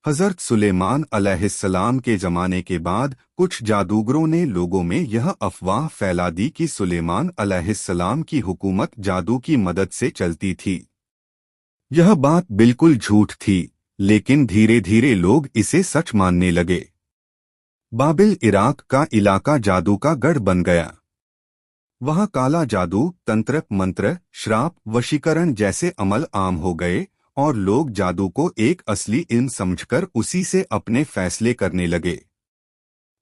हज़रत सुलेमान अलैहिस्सलाम के ज़माने के बाद कुछ जादूगरों ने लोगों में यह अफवाह फैला दी कि सुलेमान अलैहिस्सलाम की हुकूमत जादू की मदद से चलती थी। यह बात बिल्कुल झूठ थी, लेकिन धीरे धीरे लोग इसे सच मानने लगे। बाबिल इराक का इलाका जादू का गढ़ बन गया। वहाँ काला जादू, तंत्र मंत्र, श्राप, वशीकरण जैसे अमल आम हो गए और लोग जादू को एक असली इल्म समझकर उसी से अपने फैसले करने लगे।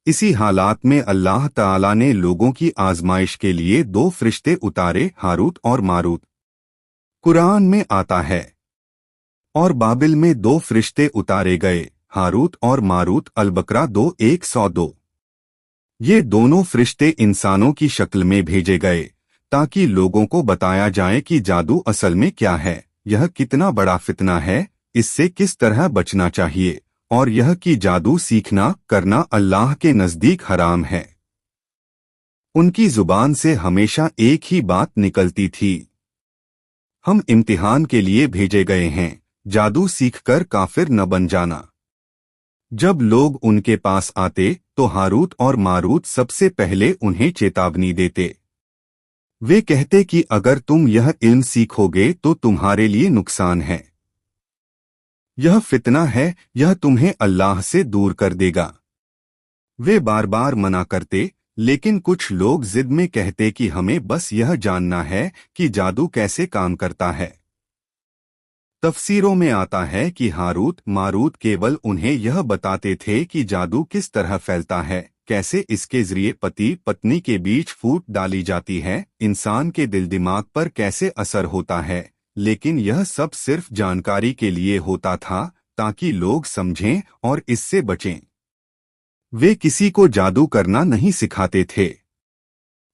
इसी हालात में अल्लाह ताला ने लोगों की आजमाइश के लिए दो फरिश्ते उतारे, हारूत और मारूत। कुरान में आता है, और बाबिल में दो फरिश्ते उतारे गए, हारूत और मारूत। अल-बकरा 2:102। ये दोनों फरिश्ते इंसानों की शक्ल में भेजे गए ताकि लोगों को बताया जाए कि जादू असल में क्या है, यह कितना बड़ा फितना है, इससे किस तरह बचना चाहिए, और यह कि जादू सीखना करना अल्लाह के नज़दीक हराम है। उनकी जुबान से हमेशा एक ही बात निकलती थी, हम इम्तिहान के लिए भेजे गए हैं, जादू सीखकर काफिर न बन जाना। जब लोग उनके पास आते तो हारूत और मारूत सबसे पहले उन्हें चेतावनी देते। वे कहते कि अगर तुम यह इल्म सीखोगे तो तुम्हारे लिए नुकसान है, यह फितना है, यह तुम्हें अल्लाह से दूर कर देगा। वे बार बार मना करते, लेकिन कुछ लोग जिद में कहते कि हमें बस यह जानना है कि जादू कैसे काम करता है। तफसीरों में आता है कि हारूत मारूत केवल उन्हें यह बताते थे कि जादू किस तरह फैलता है, कैसे इसके जरिए पति पत्नी के बीच फूट डाली जाती है, इंसान के दिल दिमाग पर कैसे असर होता है, लेकिन यह सब सिर्फ जानकारी के लिए होता था ताकि लोग समझें और इससे बचें। वे किसी को जादू करना नहीं सिखाते थे।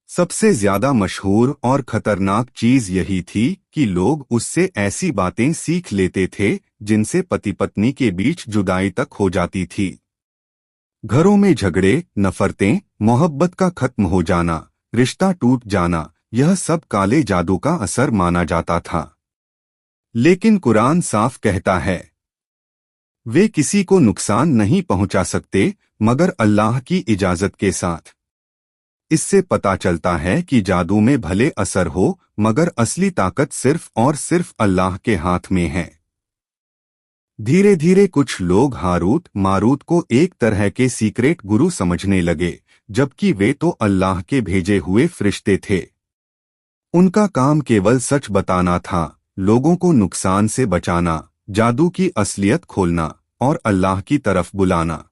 सबसे ज्यादा मशहूर और खतरनाक चीज यही थी कि लोग उससे ऐसी बातें सीख लेते थे जिनसे पति पत्नी के बीच जुदाई तक हो जाती थी। घरों में झगड़े, नफरतें, मोहब्बत का खत्म हो जाना, रिश्ता टूट जाना, यह सब काले जादू का असर माना जाता था। लेकिन कुरान साफ कहता है, वे किसी को नुकसान नहीं पहुंचा सकते मगर अल्लाह की इजाजत के साथ। इससे पता चलता है कि जादू में भले असर हो मगर असली ताकत सिर्फ और सिर्फ अल्लाह के हाथ में है। धीरे धीरे कुछ लोग हारूत मारूत को एक तरह के सीक्रेट गुरु समझने लगे, जबकि वे तो अल्लाह के भेजे हुए फरिश्ते थे। उनका काम केवल सच बताना था, लोगों को नुकसान से बचाना, जादू की असलियत खोलना और अल्लाह की तरफ बुलाना।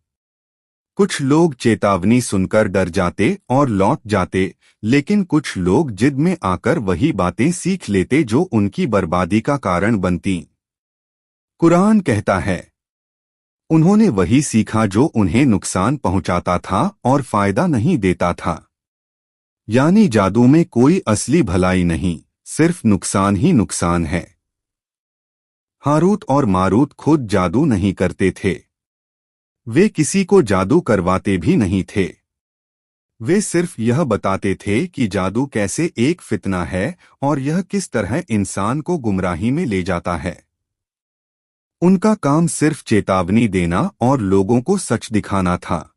कुछ लोग चेतावनी सुनकर डर जाते और लौट जाते, लेकिन कुछ लोग जिद में आकर वही बातें सीख लेते जो उनकी बर्बादी का कारण बनती। कुरान कहता है, उन्होंने वही सीखा जो उन्हें नुकसान पहुंचाता था और फायदा नहीं देता था। यानी जादू में कोई असली भलाई नहीं, सिर्फ नुकसान ही नुकसान है। हारूत और मारूत खुद जादू नहीं करते थे, वे किसी को जादू करवाते भी नहीं थे। वे सिर्फ यह बताते थे कि जादू कैसे एक फितना है और यह किस तरह इंसान को गुमराही में ले जाता है। उनका काम सिर्फ चेतावनी देना और लोगों को सच दिखाना था।